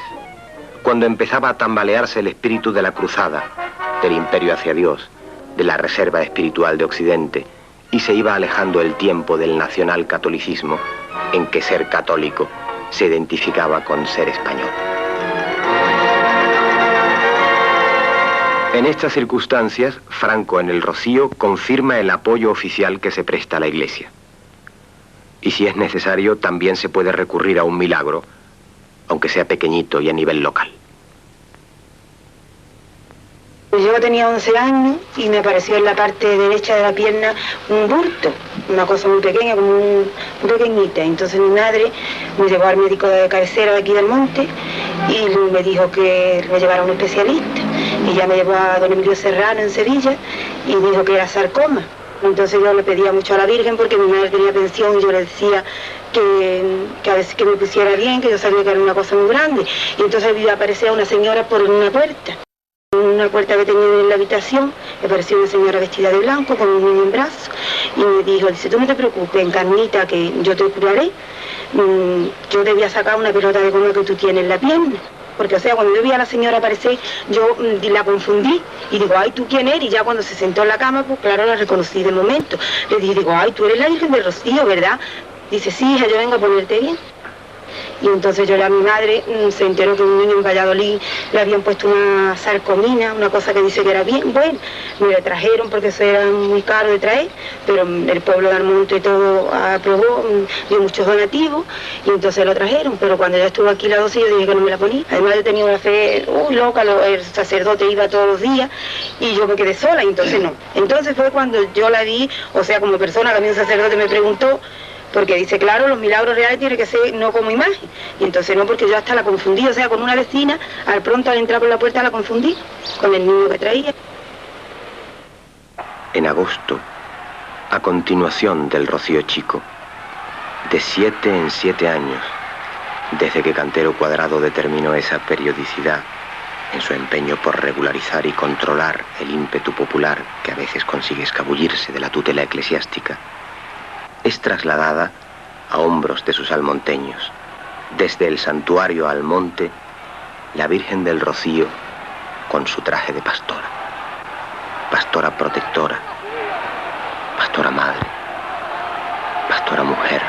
[SPEAKER 2] cuando empezaba a tambalearse el espíritu de la cruzada, del imperio hacia Dios, de la reserva espiritual de Occidente, y se iba alejando el tiempo del nacional catolicismo, en que ser católico se identificaba con ser español. En estas circunstancias, Franco en el Rocío confirma el apoyo oficial que se presta a la Iglesia. Y si es necesario, también se puede recurrir a un milagro, aunque sea pequeñito y a nivel local.
[SPEAKER 15] Yo tenía 11 años y me apareció en la parte derecha de la pierna un bulto, una cosa muy pequeña, como muy pequeñita. Entonces mi madre me llevó al médico de cabecera de aquí del monte y me dijo que me llevara a un especialista. Y ya me llevó a don Emilio Serrano en Sevilla y dijo que era sarcoma. Entonces yo le pedía mucho a la Virgen porque mi madre tenía pensión y yo le decía que a veces que me pusiera bien, que yo sabía que era una cosa muy grande. Y entonces vi aparecer a una señora por una puerta. Una puerta que tenía en la habitación, me apareció una señora vestida de blanco con un niño en brazos y me dijo, dice, tú no te preocupes, Encarnita, que yo te curaré, yo te voy a sacar una pelota de goma que tú tienes en la pierna. Porque, o sea, cuando yo vi a la señora aparecer, yo la confundí y digo, ay, ¿tú quién eres? Y ya cuando se sentó en la cama, pues claro, la reconocí de momento. Le dije, digo, ay, tú eres la Virgen del Rocío, ¿verdad? Dice, sí, hija, yo vengo a ponerte bien. Y entonces yo a mi madre se enteró que un niño en Valladolid le habían puesto una sarcomina, una cosa que dice que era bien bueno. Me la trajeron porque eso era muy caro de traer, pero el pueblo de Almonte y todo aprobó, dio muchos donativos y entonces lo trajeron. Pero cuando ya estuvo aquí la dosis yo dije que no me la ponía. Además yo tenía una fe loca, el sacerdote iba todos los días y yo me quedé sola y entonces no. Entonces fue cuando yo la vi, o sea, como persona que a mí un sacerdote me preguntó, porque dice, claro, los milagros reales tienen que ser no como imagen. Y entonces no, porque yo hasta la confundí, o sea, con una vecina, al pronto al entrar por la puerta la confundí con el niño que traía.
[SPEAKER 2] En agosto, a continuación del Rocío Chico, de 7 en 7 años, desde que Cantero Cuadrado determinó esa periodicidad en su empeño por regularizar y controlar el ímpetu popular que a veces consigue escabullirse de la tutela eclesiástica, es trasladada a hombros de sus almonteños, desde el santuario al monte, la Virgen del Rocío con su traje de pastora. Pastora protectora, pastora madre, pastora mujer.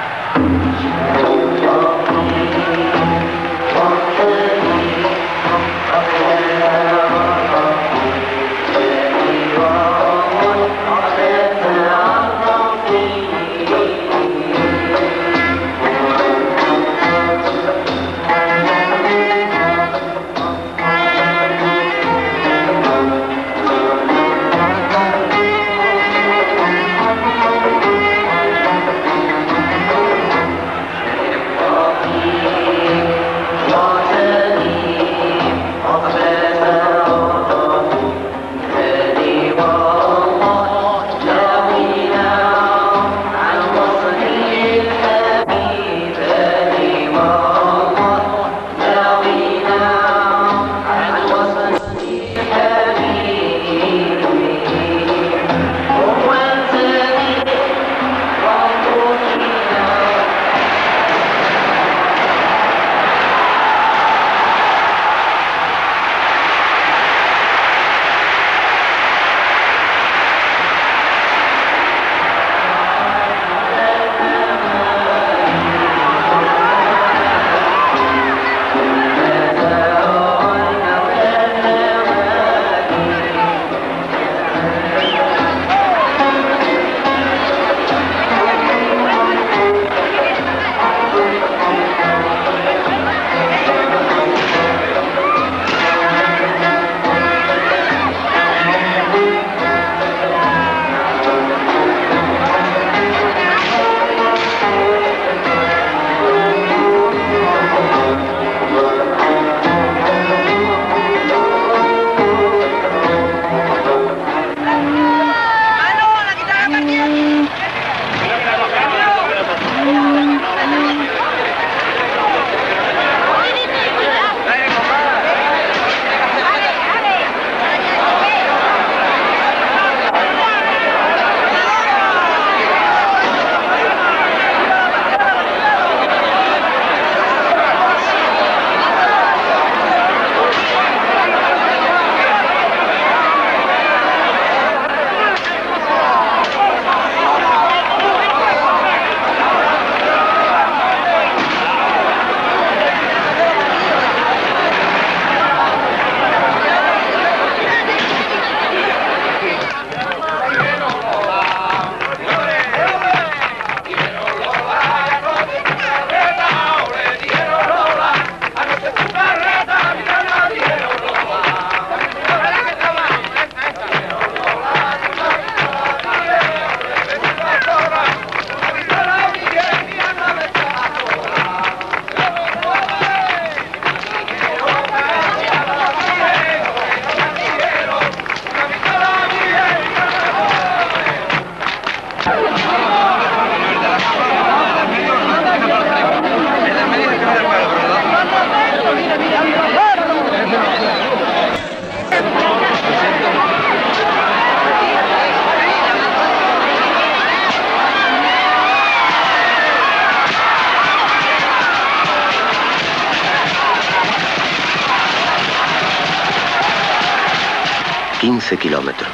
[SPEAKER 2] 15 kilómetros.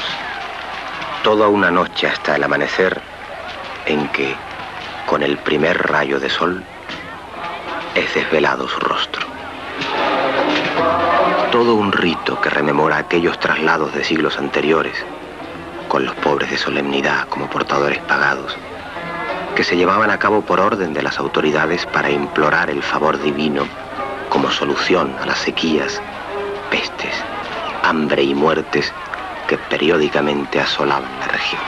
[SPEAKER 2] Toda una noche hasta el amanecer en que, con el primer rayo de sol, es desvelado su rostro. Todo un rito que rememora aquellos traslados de siglos anteriores, con los pobres de solemnidad como portadores pagados, que se llevaban a cabo por orden de las autoridades para implorar el favor divino como solución a las sequías, pestes, hambre y muertes que periódicamente asolaban la región.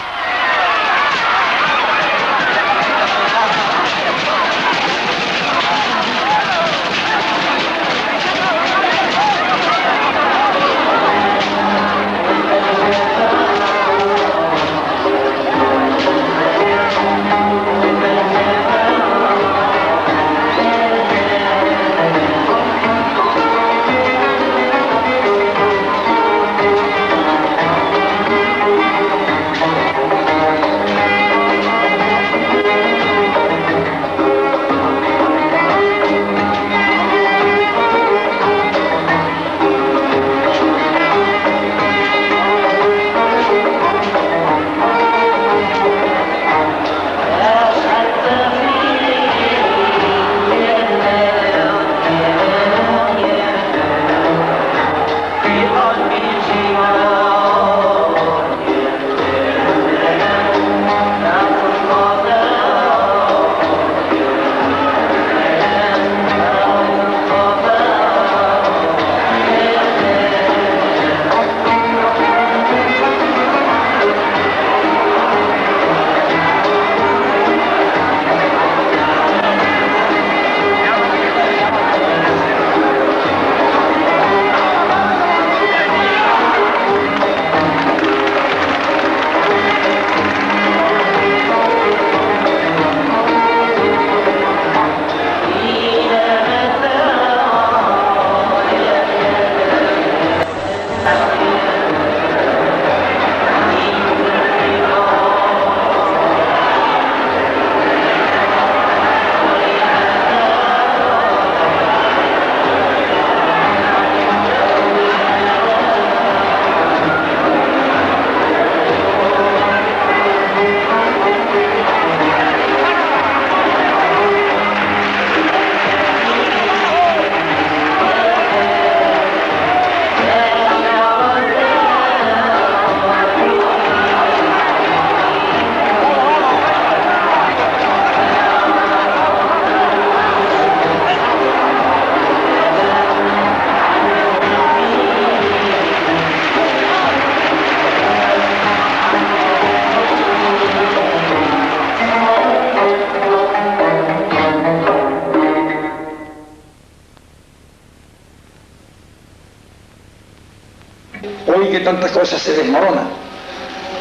[SPEAKER 16] Hoy que tantas cosas se desmoronan,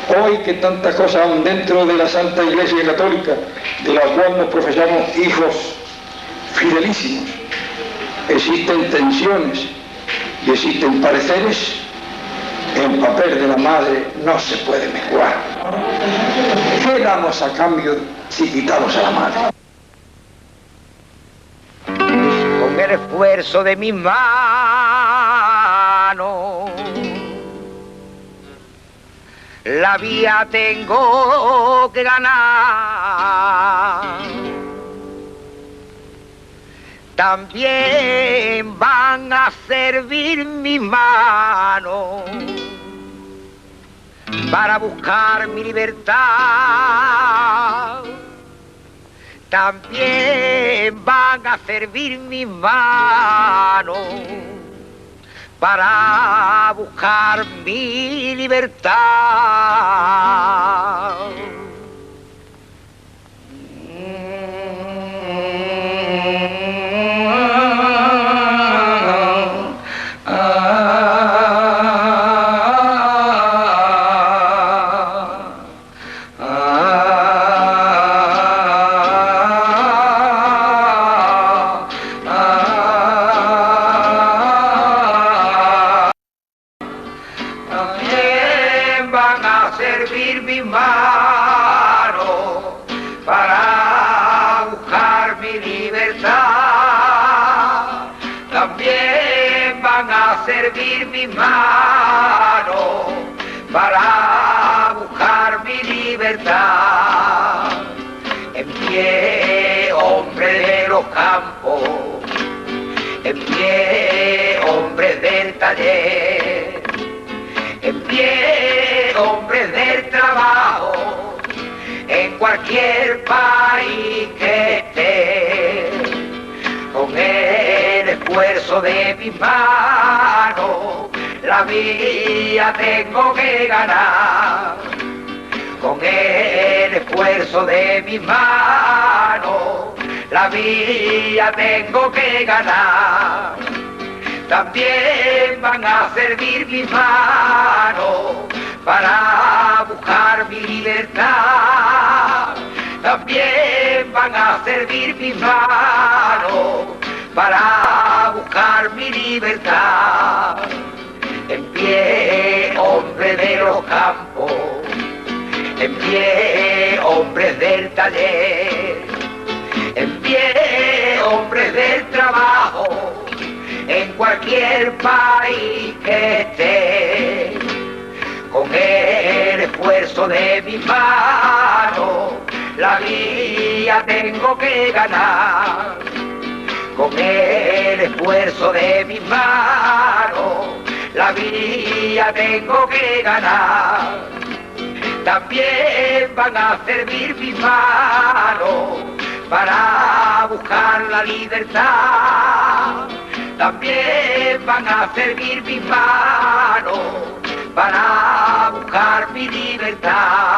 [SPEAKER 16] hoy que tantas cosas aún dentro de la Santa Iglesia Católica, de la cual nos profesamos hijos fidelísimos, existen tensiones y existen pareceres, el papel de la madre no se puede menguar. ¿Qué damos a cambio si quitamos a la madre?
[SPEAKER 17] Con el esfuerzo de mis manos la vía tengo que ganar. También van a servir mis manos para buscar mi libertad. También van a servir mis manos para buscar mi libertad. Servir mis manos para buscar mi libertad. En pie, hombre de los campos, en pie, hombre del taller, en pie, hombre del trabajo, en cualquier país que esté, con el esfuerzo de mis manos, la vida tengo que ganar. Con el esfuerzo de mis manos, la vida tengo que ganar. También van a servir mis manos para buscar mi libertad. También van a servir mis manos para buscar mi libertad. En pie, hombre de los campos, en pie, hombres del taller, en pie, hombres del trabajo, en cualquier país que esté, con el esfuerzo de mis manos, la vida tengo que ganar. Con el esfuerzo de mis manos, la vida tengo que ganar. También van a servir mis manos para buscar la libertad. También van a servir mis manos para buscar mi libertad.